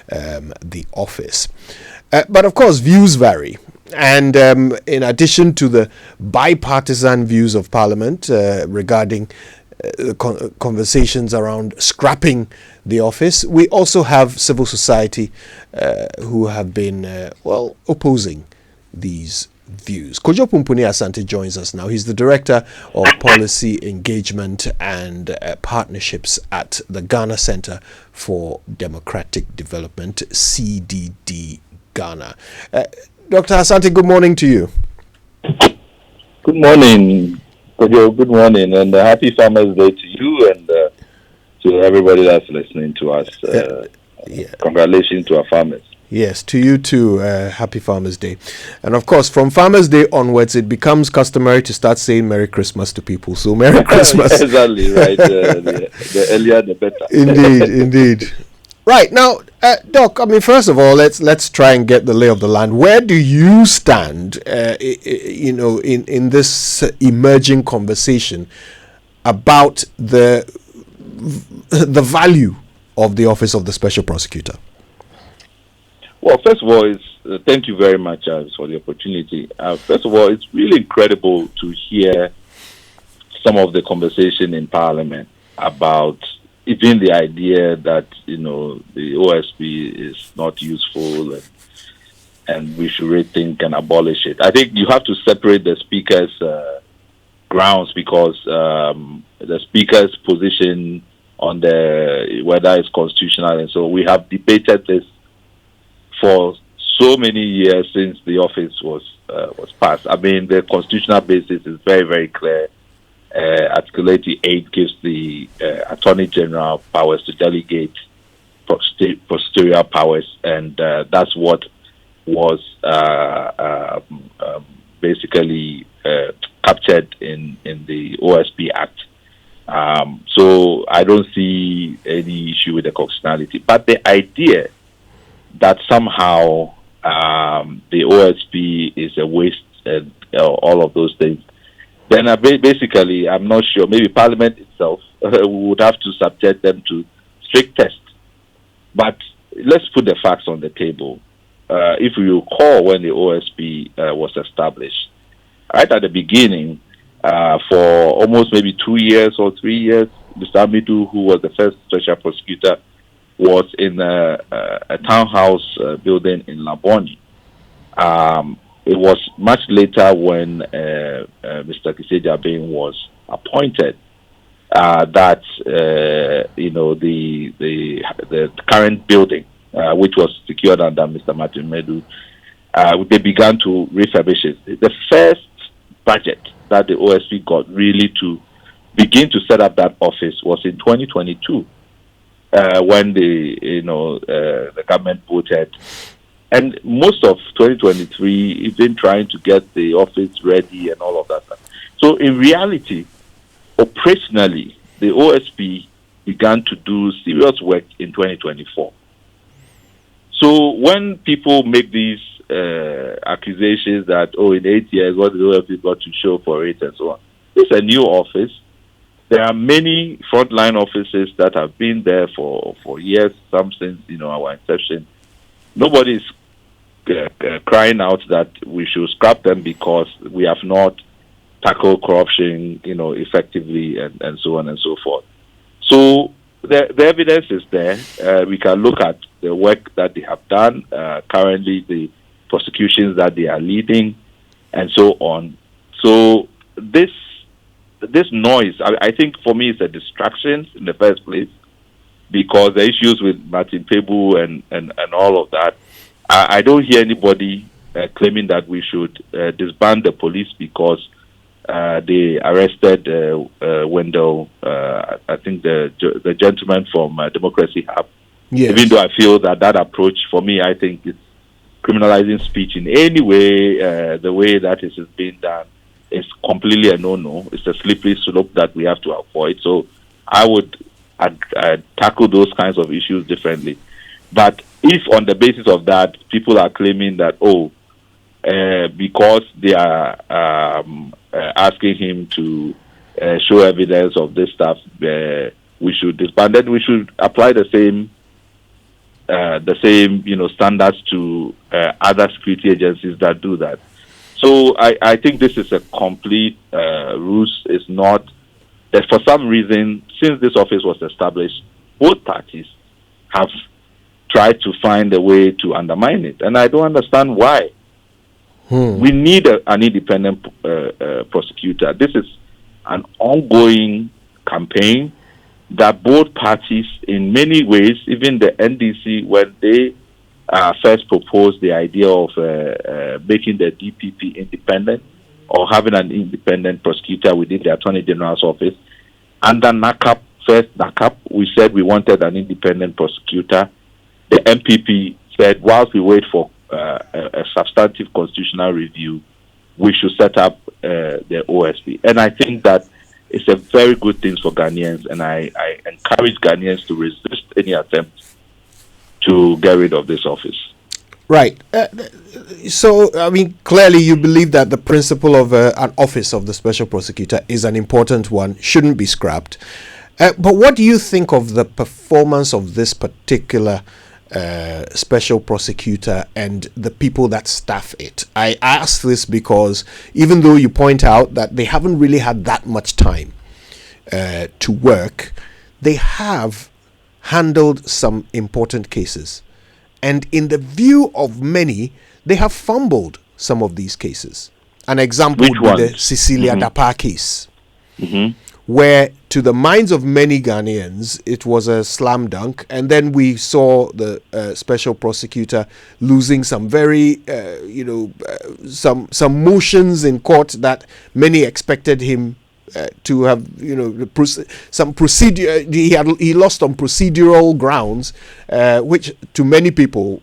the office. But of course, views vary. And in addition to the bipartisan views of Parliament regarding conversations around scrapping the office, we also have civil society who have been, opposing these views. Kojo Pumpuni Asante joins us now. He's the Director of Policy Engagement and Partnerships at the Ghana Center for Democratic Development, CDD Ghana. Dr. Asante, good morning to you. Good morning, Kojo. Good morning, and happy Farmers Day to you and to everybody that's listening to us. Congratulations to our farmers. Yes, to you too. Happy Farmers Day. And of course, from Farmers Day onwards, it becomes customary to start saying Merry Christmas to people. So Merry Christmas. Exactly, right. The earlier, the better. Indeed. Right, now, Doc, I mean, first of all, let's try and get the lay of the land. Where do you stand, in this emerging conversation about the value of the Office of the Special Prosecutor? Well, first of all, thank you very much for the opportunity. First of all, it's really incredible to hear some of the conversation in Parliament about even the idea that, the OSP is not useful and we should rethink and abolish it. I think you have to separate the Speaker's grounds because the Speaker's position on whether it's constitutional, and so we have debated this for so many years since the office was passed. I mean, the constitutional basis is very, very clear. Article 88 gives the Attorney General powers to delegate prosecutorial powers, and that's what was basically captured in the OSP Act. So I don't see any issue with the constitutionality. But the idea that somehow the OSP is a waste and all of those things, then basically, I'm not sure. Maybe Parliament itself would have to subject them to strict tests. But let's put the facts on the table. If you recall, when the OSP was established, right at the beginning, for almost maybe 2 years or 3 years, Mr. Amidu, who was the first special prosecutor, was in a townhouse building in Laboni. It was much later when Mr. Kiseja was appointed that the current building, which was secured under Mr. Martin Medu, they began to refurbish it. The first budget that the OSP got really to begin to set up that office was in 2022, when the government voted. And most of 2023, even trying to get the office ready and all of that stuff. So in reality, operationally, the OSP began to do serious work in 2024. So when people make these accusations that, in 8 years, what the OSP got to show for it and so on, it's a new office. There are many frontline offices that have been there for years, some since our inception. Nobody is crying out that we should scrap them because we have not tackled corruption, effectively, and so on and so forth. So the evidence is there. We can look at the work that they have done, currently the prosecutions that they are leading, and so on. So this noise, I think for me, is a distraction in the first place, because the issues with Martin Pebu and all of that, I don't hear anybody claiming that we should disband the police because they arrested Wendell, I think the gentleman from Democracy Hub. Yes. Even though I feel that approach, for me, I think it's criminalizing speech in any way, the way that it is being done is completely a no-no. It's a slippery slope that we have to avoid. So I would tackle those kinds of issues differently. But if on the basis of that, people are claiming that, because they are asking him to show evidence of this stuff, we should disband, then we should apply the same the same, standards to other security agencies that do that. So I think this is a complete ruse. It's not that for some reason, since this office was established, both parties have tried to find a way to undermine it, and I don't understand why. We need an independent prosecutor. This is an ongoing campaign that both parties, in many ways, even the NDC, when they first proposed the idea of making the DPP independent or having an independent prosecutor within the Attorney General's office, under NACAP, first NACAP, we said we wanted an independent prosecutor. The MPP said, whilst we wait for a substantive constitutional review, we should set up the OSP. And I think that it's a very good thing for Ghanaians, and I encourage Ghanaians to resist any attempt to get rid of this office. Right. So, I mean, clearly you believe that the principle of an office of the special prosecutor is an important one, shouldn't be scrapped. But what do you think of the performance of this particular special prosecutor and the people that staff it? I ask this because even though you point out that they haven't really had that much time to work, they have handled some important cases. And in the view of many, they have fumbled some of these cases. An example would be the Cecilia Dapar case, where to the minds of many Ghanaians, it was a slam dunk. And then we saw the special prosecutor losing some very, some motions in court that many expected him to have, some procedure. He lost on procedural grounds, which to many people,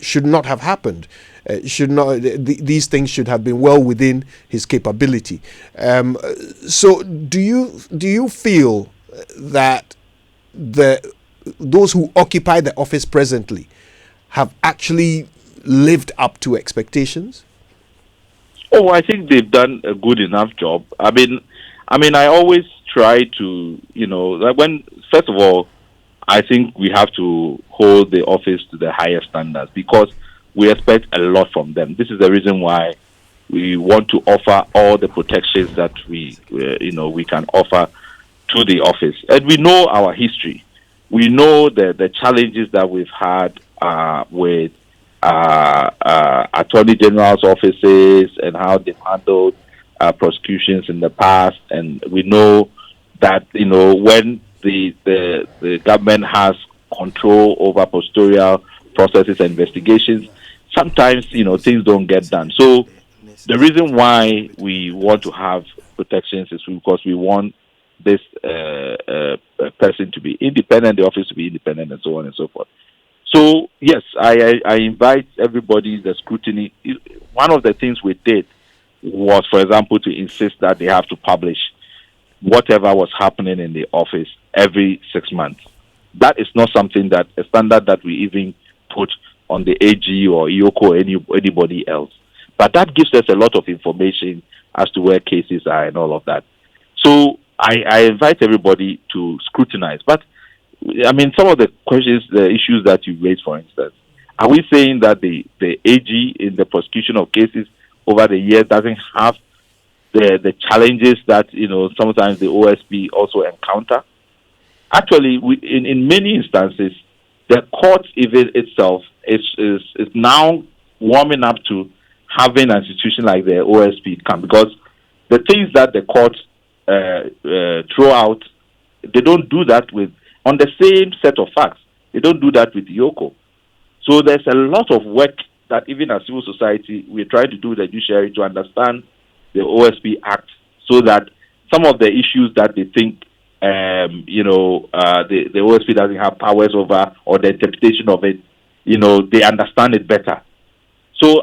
should not have happened. Should not. These things should have been well within his capability. So, do you feel that those who occupy the office presently have actually lived up to expectations? Oh, I think they've done a good enough job. I mean, I always try to, first of all, I think we have to hold the office to the highest standards because we expect a lot from them. This is the reason why we want to offer all the protections that we can offer to the office. And we know our history. We know the challenges that we've had with Attorney General's offices and how they've handled prosecutions in the past. And we know that, when the government has control over prosecutorial processes and investigations, sometimes, things don't get done. So the reason why we want to have protections is because we want this person to be independent, the office to be independent, and so on and so forth. So, yes, I invite everybody, the scrutiny. One of the things we did was, for example, to insist that they have to publish whatever was happening in the office every 6 months. That is not something that, a standard that we even put on the AG or EOCO or anybody else. But that gives us a lot of information as to where cases are and all of that. So I invite everybody to scrutinize. But, some of the questions, the issues that you raised, for instance, are we saying that the AG in the prosecution of cases over the years doesn't have the challenges that, sometimes the OSP also encounter? Actually, in many instances, the court even itself is now warming up to having an institution like the OSP come, because the things that the court throw out, they don't do that on the same set of facts. They don't do that with EOCO. So there's a lot of work that even as civil society, we're trying to do the judiciary to understand the OSP Act so that some of the issues that they think the OSP doesn't have powers over, or the interpretation of it, they understand it better. So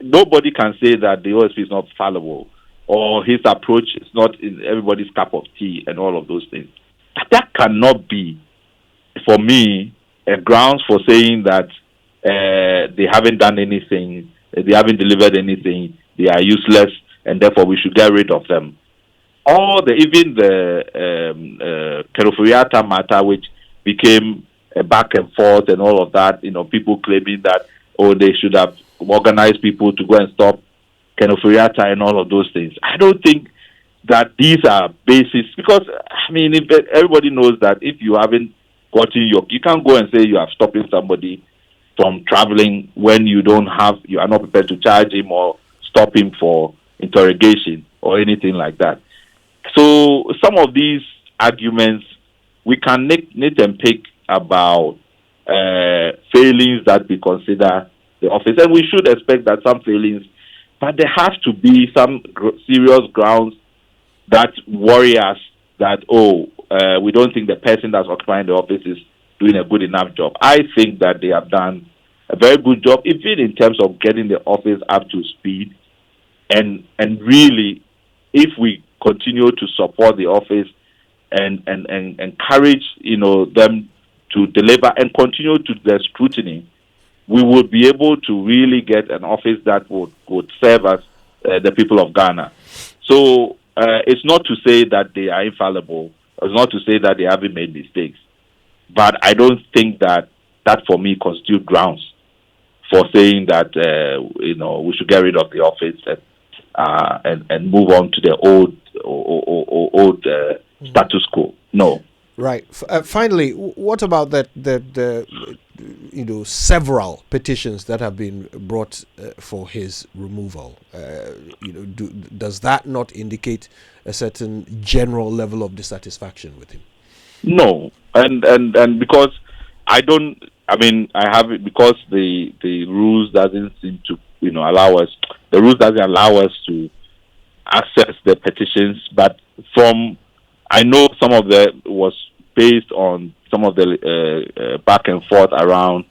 nobody can say that the OSP is not fallible or his approach is not in everybody's cup of tea and all of those things. That cannot be, for me, a grounds for saying that they haven't done anything, they haven't delivered anything, they are useless, and therefore we should get rid of them. Even the Keroforiata matter, which became a back and forth and all of that. People claiming that, oh, they should have organized people to go and stop Kenofuriata and all of those things. I don't think that these are basis, because if everybody knows that if you haven't gotten you can't go and say you are stopping somebody from traveling when you are not prepared to charge him or stop him for interrogation or anything like that. So some of these arguments we can nit and pick about failings that we consider the office, and we should expect that some failings, but there has to be some serious grounds that worry us that, we don't think the person that's occupying the office is doing a good enough job. I think that they have done a very good job, even in terms of getting the office up to speed. And really, if we continue to support the office and encourage, them to deliver and continue to the scrutiny, we will be able to really get an office that would serve us, the people of Ghana. So it's not to say that they are infallible. It's not to say that they haven't made mistakes. But I don't think that for me constitutes grounds for saying that we should get rid of the office and move on to the old status quo. No. Right. Finally, what about the several petitions that have been brought for his removal? Does that not indicate a certain general level of dissatisfaction with him? No, and because I have it, because the rules doesn't seem to allow us. The rules doesn't allow us to access the petitions, but I know some of that was based on some of the back and forth around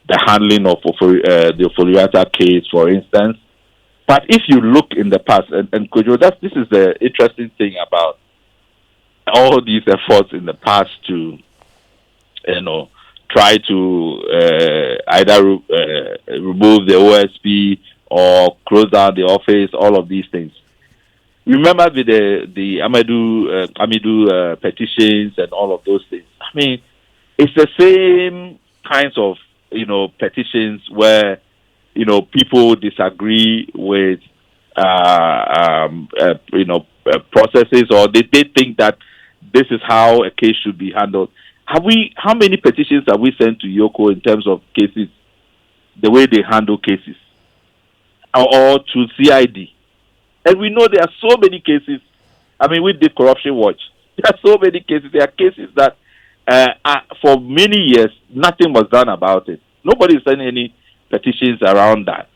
the handling of the Oforiatta case, for instance. But if you look in the past, and Kojo, this is the interesting thing about all these efforts in the past to, try to either remove the OSP or close down the office, all of these things. Remember the Amidu petitions and all of those things. It's the same kinds of petitions where people disagree with processes, or they think that this is how a case should be handled. How many petitions have we sent to Yoko in terms of cases, the way they handle cases, or to CID? And we know there are so many cases. We did Corruption Watch. There are so many cases. There are cases that for many years nothing was done about it. Nobody is sending any petitions around that.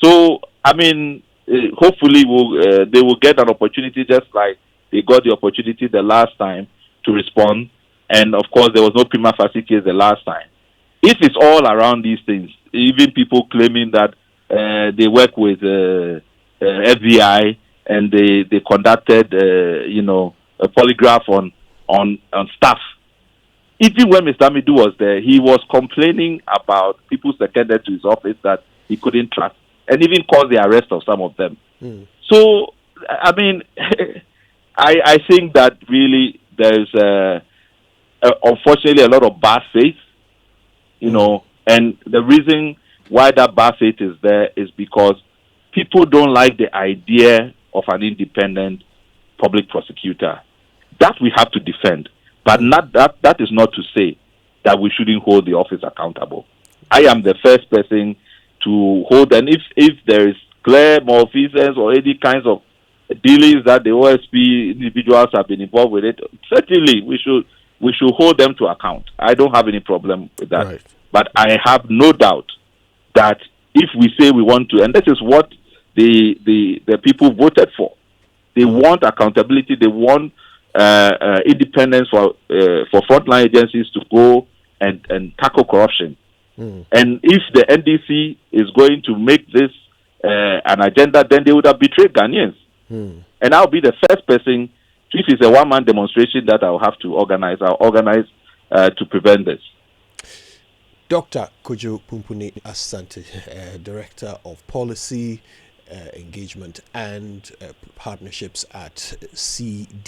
So hopefully they will get an opportunity, just like they got the opportunity the last time to respond. And of course, there was no prima facie case the last time. If it's all around these things, even people claiming that they work with FBI and they conducted a polygraph on staff. Even when Mr. Amidu was there, he was complaining about people seconded to his office that he couldn't trust, and even caused the arrest of some of them. So, I think that really there's unfortunately a lot of bad faith, and the reason why that bad faith is there is because people don't like the idea of an independent public prosecutor. That we have to defend. But that is not to say that we shouldn't hold the office accountable. I am the first person to hold, and if there is clear malfeasance or any kinds of dealings that the OSP individuals have been involved with it, certainly we should hold them to account. I don't have any problem with that. Right. But I have no doubt that if we say we want to, and this is what the people voted for, they want accountability, they want independence for frontline agencies to go and tackle corruption. And if the NDC is going to make this an agenda, then they would have betrayed Ghanaians. And I'll be the first person, if it's a one-man demonstration that I'll have to organize, I'll organize to prevent this. Dr. Kojo Pumpuni Asante, Director of Policy, Engagement and Partnerships at CD.